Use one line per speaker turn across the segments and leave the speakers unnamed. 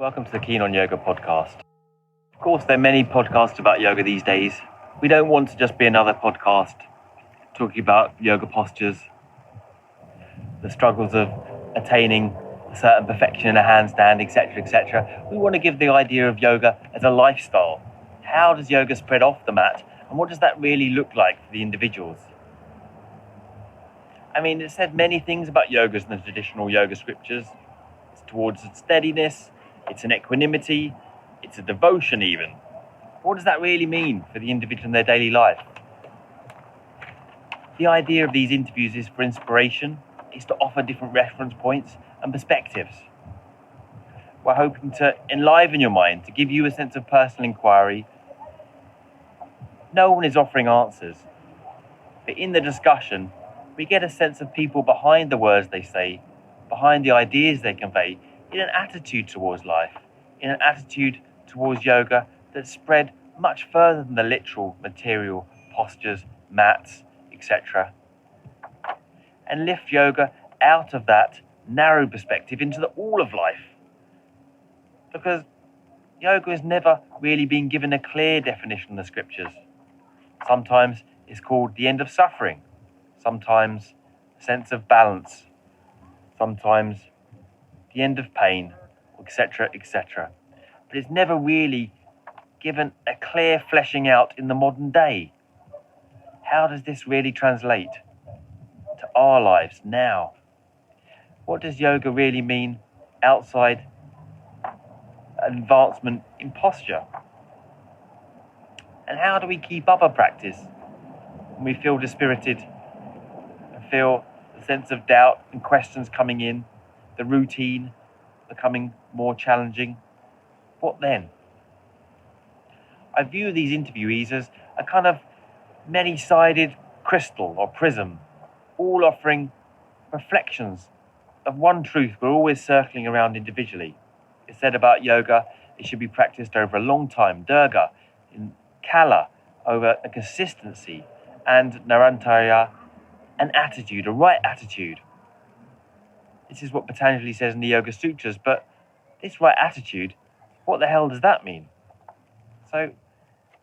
Welcome to the Keen on Yoga podcast. Of course, there are many podcasts about yoga these days. We don't want to just be another podcast talking about yoga postures, the struggles of attaining a certain perfection in a handstand, etc., etc. We want to give the idea of yoga as a lifestyle. How does yoga spread off the mat, and what does that really look like for the individuals? I mean, it said many things about yoga in the traditional yoga scriptures. It's towards steadiness, it's an equanimity, it's a devotion even. What does that really mean for the individual in their daily life? The idea of these interviews is for inspiration, is to offer different reference points and perspectives. We're hoping to enliven your mind, to give you a sense of personal inquiry. No one is offering answers, but in the discussion, we get a sense of people behind the words they say, behind the ideas they convey, in an attitude towards life, in an attitude towards yoga that's spread much further than the literal material postures, mats, etc. And lift yoga out of that narrow perspective into the all of life. Because yoga has never really been given a clear definition in the scriptures. Sometimes it's called the end of suffering, sometimes a sense of balance, sometimes the end of pain, etc., etc. But it's never really given a clear fleshing out in the modern day. How does this really translate to our lives now? What does yoga really mean outside advancement in posture? And how do we keep up a practice when we feel dispirited and feel a sense of doubt and questions coming in, the routine becoming more challenging? What then? I view these interviewees as a kind of many-sided crystal or prism, all offering reflections of one truth we're always circling around individually. It's said about yoga, it should be practiced over a long time. Durga, in Kala, over a consistency, and Narantaya, an attitude, a right attitude. This is what Patanjali says in the Yoga Sutras, but this right attitude, what the hell does that mean? So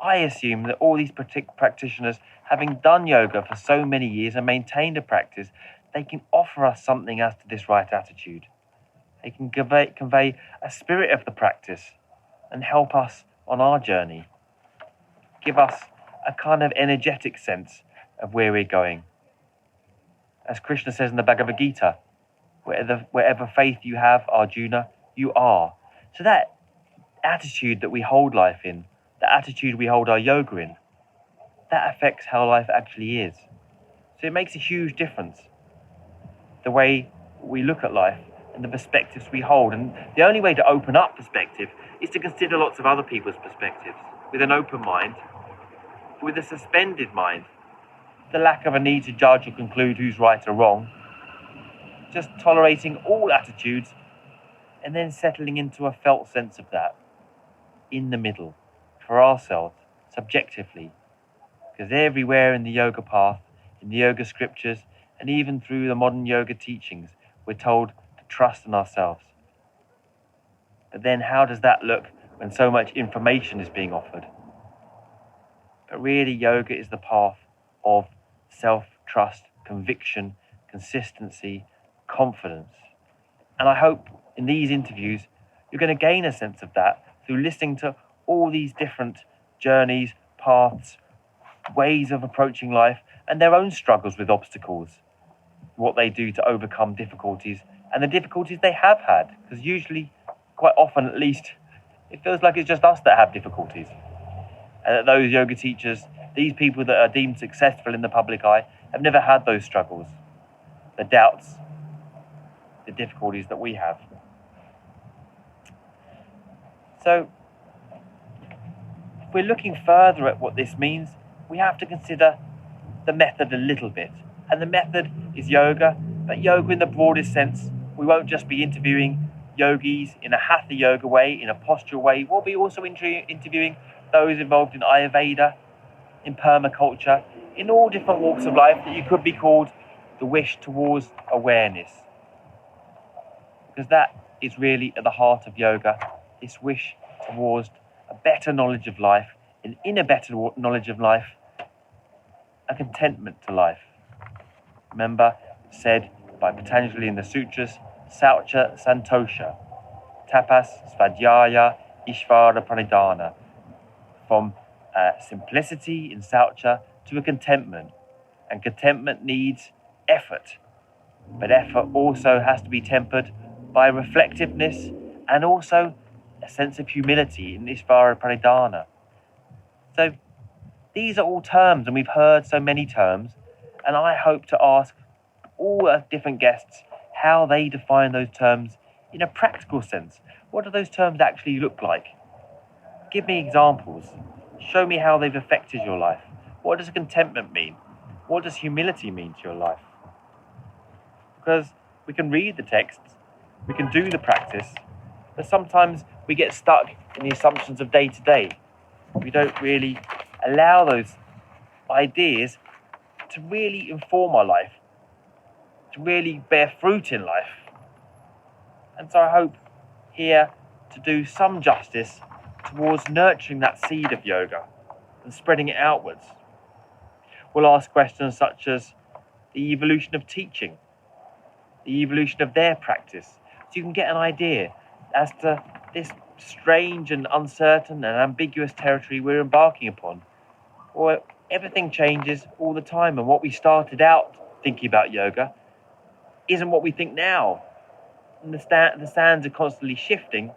I assume that all these practitioners, having done yoga for so many years and maintained a practice, they can offer us something as to this right attitude. They can convey a spirit of the practice and help us on our journey. Give us a kind of energetic sense of where we're going. As Krishna says in the Bhagavad Gita, wherever faith you have, Arjuna, you are. So that attitude that we hold life in, the attitude we hold our yoga in, that affects how life actually is. So it makes a huge difference, the way we look at life and the perspectives we hold. And the only way to open up perspective is to consider lots of other people's perspectives with an open mind, with a suspended mind, the lack of a need to judge or conclude who's right or wrong, just tolerating all attitudes and then settling into a felt sense of that in the middle for ourselves, subjectively. Because everywhere in the yoga path, in the yoga scriptures, and even through the modern yoga teachings, we're told to trust in ourselves. But then how does that look when so much information is being offered? But really, yoga is the path of self-trust, conviction, consistency, confidence. And I hope in these interviews, you're going to gain a sense of that through listening to all these different journeys, paths, ways of approaching life, and their own struggles with obstacles, what they do to overcome difficulties, and the difficulties they have had. Because usually, quite often at least, it feels like it's just us that have difficulties. And that those yoga teachers, these people that are deemed successful in the public eye, have never had those struggles, the doubts, the difficulties that we have. So, if we're looking further at what this means, we have to consider the method a little bit. And the method is yoga, but yoga in the broadest sense. We won't just be interviewing yogis in a hatha yoga way, in a postural way. We'll be also interviewing those involved in Ayurveda, in permaculture, in all different walks of life that you could be called the wish towards awareness. Because that is really at the heart of yoga this wish towards a better knowledge of life, and in a better knowledge of life, a contentment to life. Remember, said by Patanjali in the sutras, Saucha Santosha, Tapas Svadhyaya Ishvara Pranidhana, from simplicity in Saucha to a contentment. And contentment needs effort, but effort also has to be tempered by reflectiveness and also a sense of humility in Ishvara Pranidhana. So these are all terms, and we've heard so many terms, and I hope to ask all our different guests how they define those terms in a practical sense. What do those terms actually look like? Give me examples. Show me how they've affected your life. What does contentment mean? What does humility mean to your life? Because we can read the texts, we can do the practice, but sometimes we get stuck in the assumptions of day to day. We don't really allow those ideas to really inform our life, to really bear fruit in life. And so I hope here to do some justice towards nurturing that seed of yoga and spreading it outwards. We'll ask questions such as the evolution of teaching, the evolution of their practice, so you can get an idea as to this strange and uncertain and ambiguous territory we're embarking upon. Or everything changes all the time, and what we started out thinking about yoga isn't what we think now. And the sands are constantly shifting.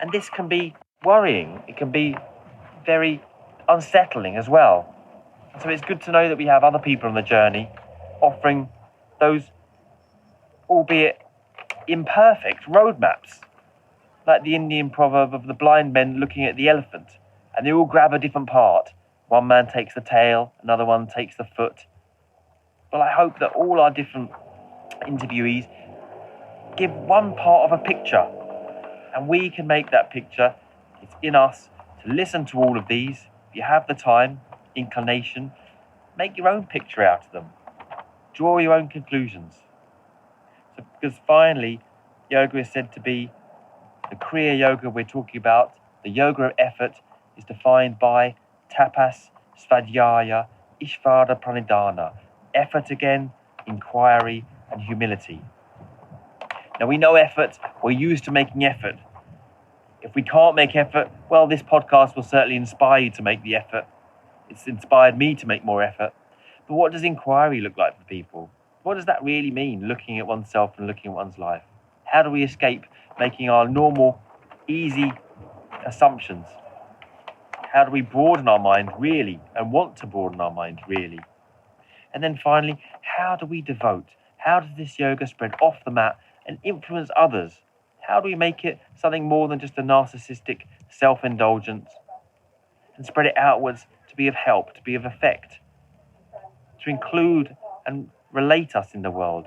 And this can be worrying. It can be very unsettling as well. So it's good to know that we have other people on the journey offering those, albeit imperfect, roadmaps, like the Indian proverb of the blind men looking at the elephant, and they all grab a different part. One man takes the tail, another one takes the foot. But I hope that all our different interviewees give one part of a picture, and we can make that picture. It's in us to listen to all of these. If you have the time, inclination, make your own picture out of them. Draw your own conclusions. So, because finally, yoga is said to be the Kriya Yoga we're talking about. The yoga of effort is defined by tapas, svadhyaya, ishvara pranidhana. Effort again, inquiry, and humility. Now we know effort, we're used to making effort. If we can't make effort, well, this podcast will certainly inspire you to make the effort. It's inspired me to make more effort. But what does inquiry look like for people? What does that really mean, looking at oneself and looking at one's life? How do we escape making our normal, easy assumptions? How do we broaden our mind really, and want to broaden our mind really? And then finally, how do we devote? How does this yoga spread off the mat and influence others? How do we make it something more than just a narcissistic self-indulgence, and spread it outwards to be of help, to be of effect, to include and relate us in the world,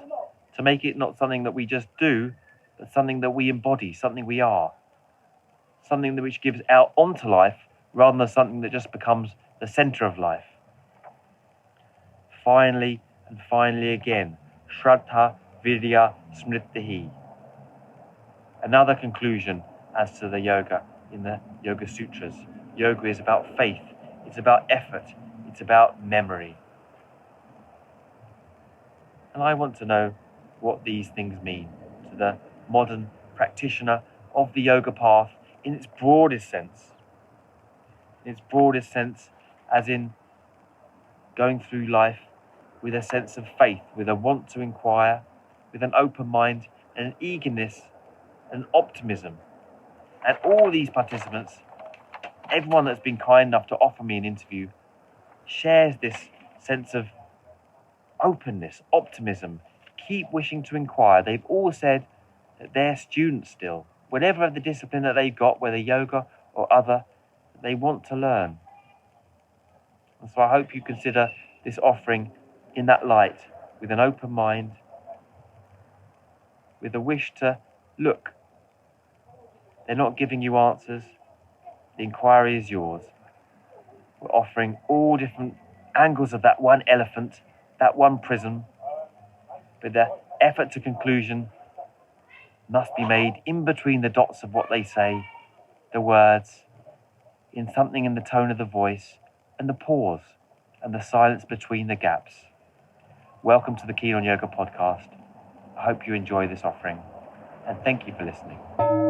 to make it not something that we just do, but something that we embody, something we are, something that which gives out onto life rather than something that just becomes the center of life. Finally and finally again, Shraddha Vidya Smritihi. Another conclusion as to the yoga in the Yoga Sutras. Yoga is about faith, it's about effort, it's about memory. And I want to know what these things mean to the modern practitioner of the yoga path in its broadest sense. In its broadest sense, as in going through life with a sense of faith, with a want to inquire, with an open mind and an eagerness and optimism. And all these participants, everyone that's been kind enough to offer me an interview, shares this sense of openness, optimism, keep wishing to inquire. They've all said that they're students still, whatever the discipline that they've got, whether yoga or other, they want to learn. And so I hope you consider this offering in that light, with an open mind, with a wish to look. They're not giving you answers. The inquiry is yours. We're offering all different angles of that one elephant, that one prism, with the effort to conclusion must be made in between the dots of what they say, the words, in something in the tone of the voice, and the pause, and the silence between the gaps. Welcome to the Keen on Yoga podcast. I hope you enjoy this offering, and thank you for listening.